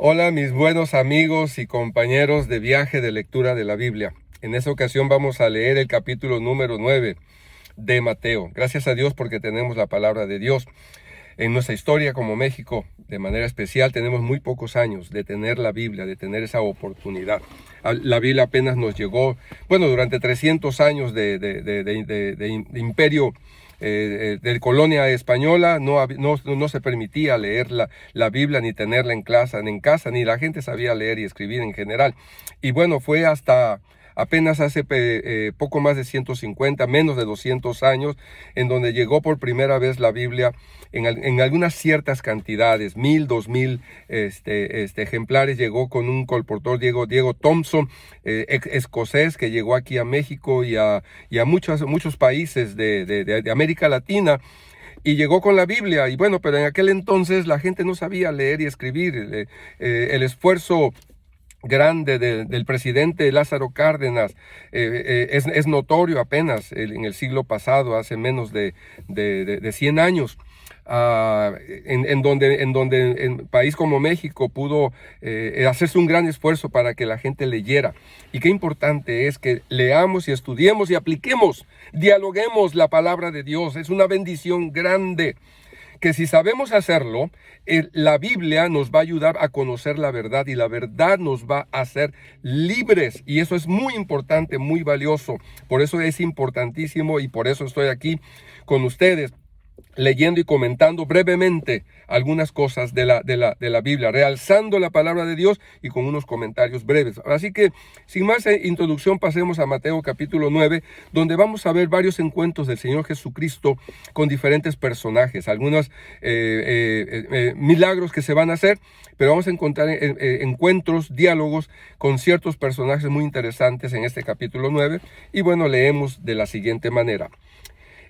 Hola mis buenos amigos y compañeros de viaje de lectura de la Biblia. En esta ocasión vamos a leer el capítulo número 9 de Mateo. Gracias a Dios porque tenemos la palabra de Dios. En nuestra historia como México, de manera especial, tenemos muy pocos años de tener la Biblia, de tener esa oportunidad. La Biblia apenas nos llegó, durante 300 años de imperio, de colonia española, no se permitía leer la Biblia ni tenerla en casa, ni la gente sabía leer y escribir en general. Y bueno, fue hasta apenas hace poco más de 150, menos de 200 años, en donde llegó por primera vez la Biblia en algunas ciertas cantidades, 1000, 2000 ejemplares. Llegó con un colportor, Diego Thompson, escocés, que llegó aquí a México y a muchos países de América Latina. Y llegó con la Biblia, y bueno, pero en aquel entonces la gente no sabía leer y escribir. El esfuerzo grande del presidente Lázaro Cárdenas es notorio apenas en el siglo pasado, hace menos de 100 años. En donde país como México pudo hacerse un gran esfuerzo para que la gente leyera. Y qué importante es que leamos y estudiemos y apliquemos, dialoguemos la palabra de Dios. Es una bendición grande que si sabemos hacerlo, la Biblia nos va a ayudar a conocer la verdad, y la verdad nos va a hacer libres, y eso es muy importante, muy valioso. Por eso es importantísimo, y por eso estoy aquí con ustedes, leyendo y comentando brevemente algunas cosas de la Biblia, realzando la palabra de Dios y con unos comentarios breves. Así que, sin más introducción, pasemos a Mateo capítulo 9, donde vamos a ver varios encuentros del Señor Jesucristo con diferentes personajes, algunos milagros que se van a hacer, pero vamos a encontrar encuentros, diálogos con ciertos personajes muy interesantes en este capítulo 9, y bueno, leemos de la siguiente manera.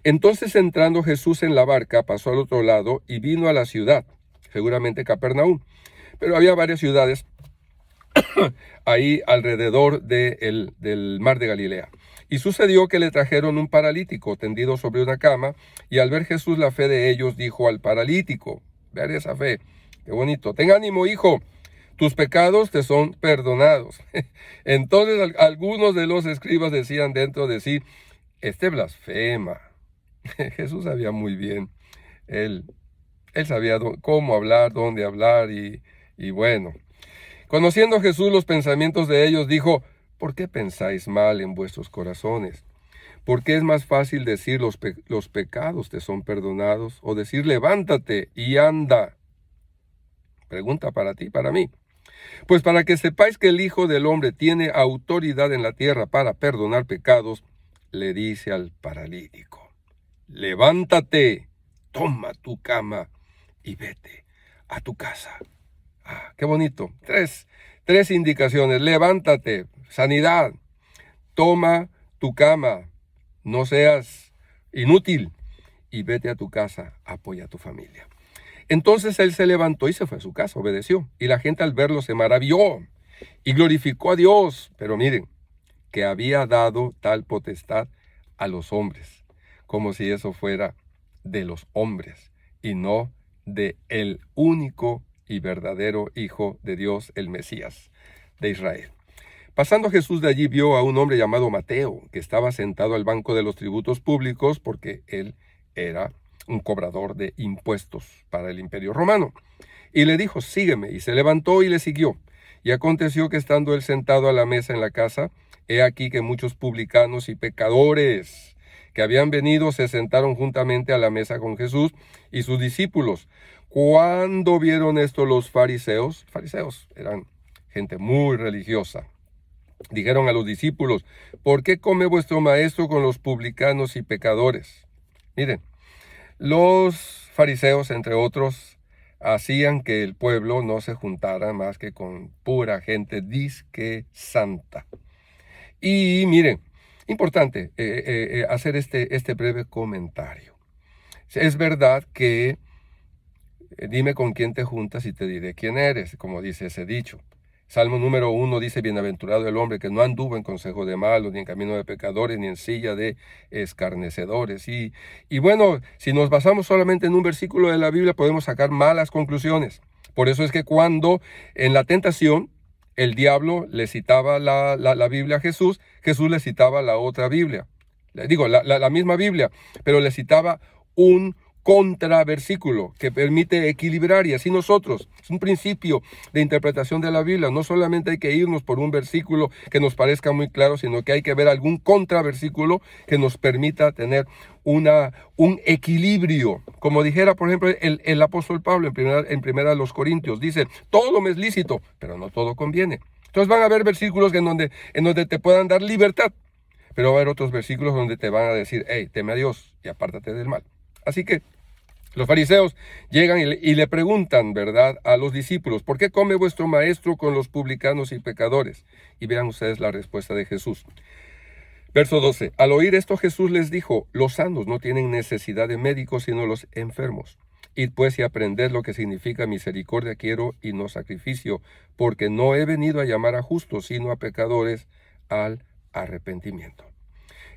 Entonces, entrando Jesús en la barca, pasó al otro lado y vino a la ciudad, seguramente Capernaum. Pero había varias ciudades ahí alrededor del mar de Galilea. Y sucedió que le trajeron un paralítico tendido sobre una cama, y al ver Jesús la fe de ellos, dijo al paralítico, vean esa fe, qué bonito, ten ánimo, hijo, tus pecados te son perdonados. Entonces algunos de los escribas decían dentro de sí, este blasfema. Jesús sabía muy bien, él sabía cómo hablar, dónde hablar, y bueno. Conociendo Jesús los pensamientos de ellos, dijo, ¿por qué pensáis mal en vuestros corazones? ¿Por qué es más fácil decir los pecados te son perdonados, o decir levántate y anda? Pregunta para ti, para mí. Pues para que sepáis que el Hijo del Hombre tiene autoridad en la tierra para perdonar pecados, le dice al paralítico, levántate, toma tu cama y vete a tu casa. Qué bonito. Tres indicaciones. Levántate, sanidad. Toma tu cama, no seas inútil, y vete a tu casa, apoya a tu familia. Entonces él se levantó y se fue a su casa, obedeció. Y la gente al verlo se maravilló y glorificó a Dios. Pero miren, que había dado tal potestad a los hombres, como si eso fuera de los hombres y no de el único y verdadero Hijo de Dios, el Mesías de Israel. Pasando Jesús de allí, vio a un hombre llamado Mateo, que estaba sentado al banco de los tributos públicos, porque él era un cobrador de impuestos para el Imperio Romano. Y le dijo, sígueme, y se levantó y le siguió. Y aconteció que estando él sentado a la mesa en la casa, he aquí que muchos publicanos y pecadores que habían venido se sentaron juntamente a la mesa con Jesús y sus discípulos. Cuando vieron esto los fariseos eran gente muy religiosa, dijeron a los discípulos, ¿por qué come vuestro maestro con los publicanos y pecadores? Miren, los fariseos, entre otros, hacían que el pueblo no se juntara más que con pura gente disque santa. Y miren, importante hacer este breve comentario. Es verdad que dime con quién te juntas y te diré quién eres, como dice ese dicho. Salmo número 1 dice, bienaventurado el hombre que no anduvo en consejo de malos, ni en camino de pecadores, ni en silla de escarnecedores. Y bueno, si nos basamos solamente en un versículo de la Biblia, podemos sacar malas conclusiones. Por eso es que cuando en la tentación el diablo le citaba la Biblia a Jesús, Jesús le citaba la otra Biblia. Le digo, la misma Biblia, pero le citaba un contraversículo que permite equilibrar, y así nosotros. Es un principio de interpretación de la Biblia. No solamente hay que irnos por un versículo que nos parezca muy claro, sino que hay que ver algún contraversículo que nos permita tener un equilibrio. Como dijera, por ejemplo, el apóstol Pablo en primera de los Corintios, dice, todo me es lícito, pero no todo conviene. Entonces van a haber versículos en donde te puedan dar libertad, pero va a haber otros versículos donde te van a decir, hey, teme a Dios y apártate del mal. Así que los fariseos llegan y le preguntan, ¿verdad?, a los discípulos, ¿por qué come vuestro maestro con los publicanos y pecadores? Y vean ustedes la respuesta de Jesús. Verso 12. Al oír esto Jesús les dijo, los sanos no tienen necesidad de médicos, sino los enfermos. Id pues y aprended lo que significa misericordia quiero y no sacrificio, porque no he venido a llamar a justos, sino a pecadores al arrepentimiento.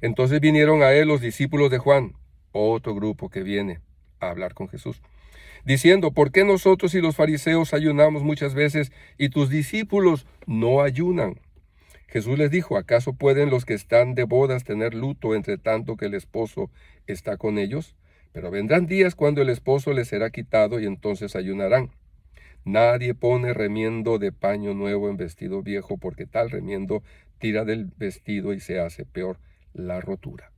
Entonces vinieron a él los discípulos de Juan, otro grupo que viene a hablar con Jesús, diciendo, ¿por qué nosotros y los fariseos ayunamos muchas veces y tus discípulos no ayunan? Jesús les dijo, ¿acaso pueden los que están de bodas tener luto entre tanto que el esposo está con ellos? Pero vendrán días cuando el esposo les será quitado y entonces ayunarán. Nadie pone remiendo de paño nuevo en vestido viejo, porque tal remiendo tira del vestido y se hace peor la rotura.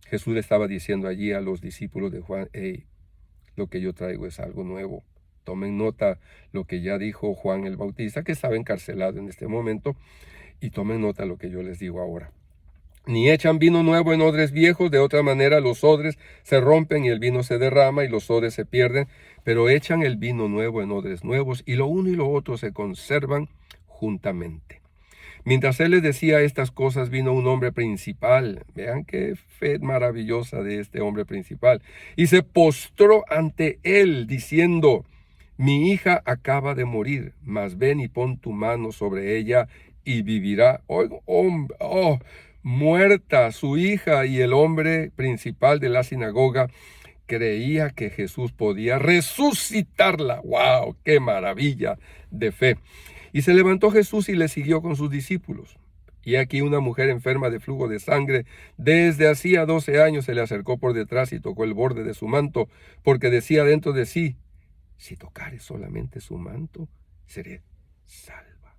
Jesús le estaba diciendo allí a los discípulos de Juan, hey, lo que yo traigo es algo nuevo. Tomen nota lo que ya dijo Juan el Bautista, que estaba encarcelado en este momento, y tomen nota lo que yo les digo ahora. Ni echan vino nuevo en odres viejos, de otra manera los odres se rompen y el vino se derrama y los odres se pierden, pero echan el vino nuevo en odres nuevos y lo uno y lo otro se conservan juntamente. Mientras él les decía estas cosas, vino un hombre principal. Vean qué fe maravillosa de este hombre principal. Y se postró ante él, diciendo, mi hija acaba de morir, mas ven y pon tu mano sobre ella y vivirá. Muerta su hija, y el hombre principal de la sinagoga creía que Jesús podía resucitarla. ¡Wow! ¡Qué maravilla de fe! Y se levantó Jesús y le siguió con sus discípulos. Y aquí una mujer enferma de flujo de sangre, desde hacía 12 años, se le acercó por detrás y tocó el borde de su manto, porque decía dentro de sí, si tocare solamente su manto, seré salva.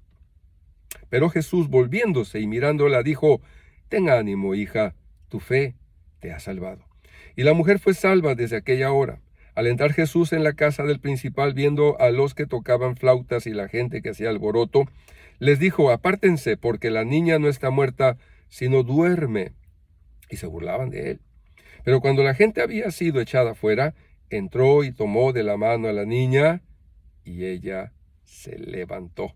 Pero Jesús, volviéndose y mirándola, dijo, ten ánimo, hija, tu fe te ha salvado. Y la mujer fue salva desde aquella hora. Al entrar Jesús en la casa del principal, viendo a los que tocaban flautas y la gente que hacía alboroto, les dijo, apártense, porque la niña no está muerta, sino duerme. Y se burlaban de él. Pero cuando la gente había sido echada fuera, entró y tomó de la mano a la niña, y ella se levantó.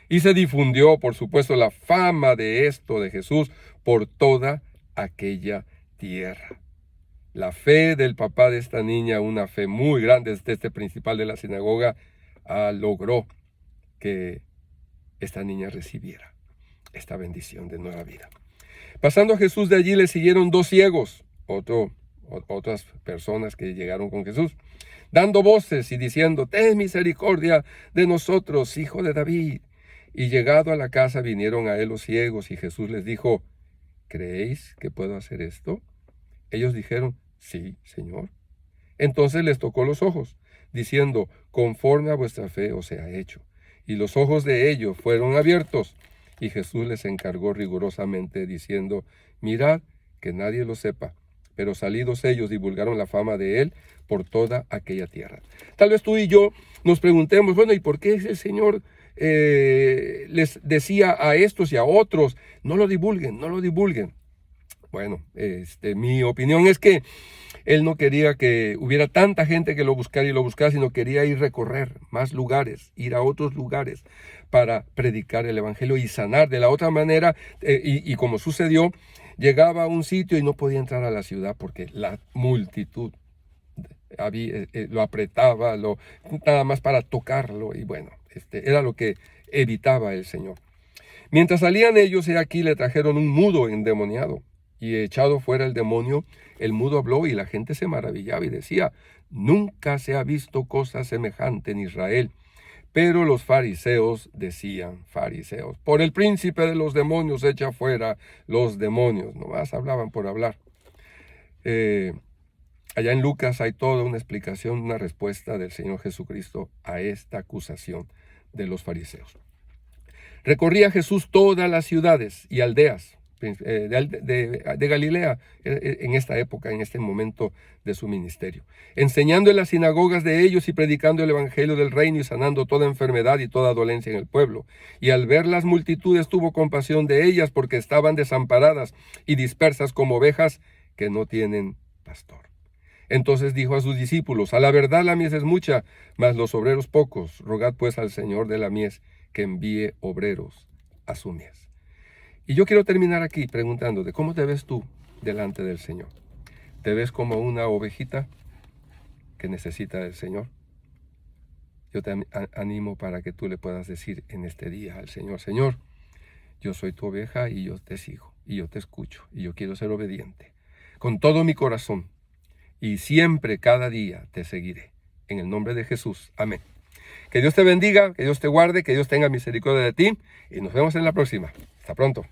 Y se difundió, por supuesto, la fama de esto de Jesús por toda aquella tierra. La fe del papá de esta niña, una fe muy grande de este principal de la sinagoga, logró que esta niña recibiera esta bendición de nueva vida. Pasando a Jesús de allí le siguieron 2 ciegos, otras personas que llegaron con Jesús, dando voces y diciendo, ten misericordia de nosotros, hijo de David. Y llegado a la casa vinieron a él los ciegos y Jesús les dijo, ¿creéis que puedo hacer esto? Ellos dijeron, sí, Señor. Entonces les tocó los ojos, diciendo, conforme a vuestra fe os sea hecho. Y los ojos de ellos fueron abiertos. Y Jesús les encargó rigurosamente, diciendo, mirad que nadie lo sepa. Pero salidos ellos divulgaron la fama de él por toda aquella tierra. Tal vez tú y yo nos preguntemos, bueno, ¿y por qué el Señor les decía a estos y a otros, no lo divulguen, no lo divulguen? Bueno, mi opinión es que él no quería que hubiera tanta gente que lo buscara y lo buscara, sino quería ir a recorrer más lugares, ir a otros lugares para predicar el evangelio y sanar. De la otra manera, y como sucedió, llegaba a un sitio y no podía entrar a la ciudad porque la multitud lo apretaba, nada más para tocarlo, y bueno, era lo que evitaba el Señor. Mientras salían ellos, he aquí le trajeron un mudo endemoniado, y echado fuera el demonio, el mudo habló y la gente se maravillaba y decía, nunca se ha visto cosa semejante en Israel. Pero los fariseos decían, fariseos, por el príncipe de los demonios echa fuera los demonios. Nomás hablaban por hablar. Allá en Lucas hay toda una explicación, una respuesta del Señor Jesucristo a esta acusación de los fariseos. Recorría Jesús todas las ciudades y aldeas de Galilea en esta época, en este momento de su ministerio, enseñando en las sinagogas de ellos y predicando el evangelio del reino y sanando toda enfermedad y toda dolencia en el pueblo. Y al ver las multitudes tuvo compasión de ellas porque estaban desamparadas y dispersas como ovejas que no tienen pastor. Entonces dijo a sus discípulos, a la verdad la mies es mucha, mas los obreros pocos. Rogad pues al Señor de la mies que envíe obreros a su mies. Y yo quiero terminar aquí preguntándote, ¿cómo te ves tú delante del Señor? ¿Te ves como una ovejita que necesita del Señor? Yo te animo para que tú le puedas decir en este día al Señor, Señor, yo soy tu oveja y yo te sigo, y yo te escucho, y yo quiero ser obediente, con todo mi corazón, y siempre, cada día, te seguiré. En el nombre de Jesús. Amén. Que Dios te bendiga, que Dios te guarde, que Dios tenga misericordia de ti, y nos vemos en la próxima. Hasta pronto.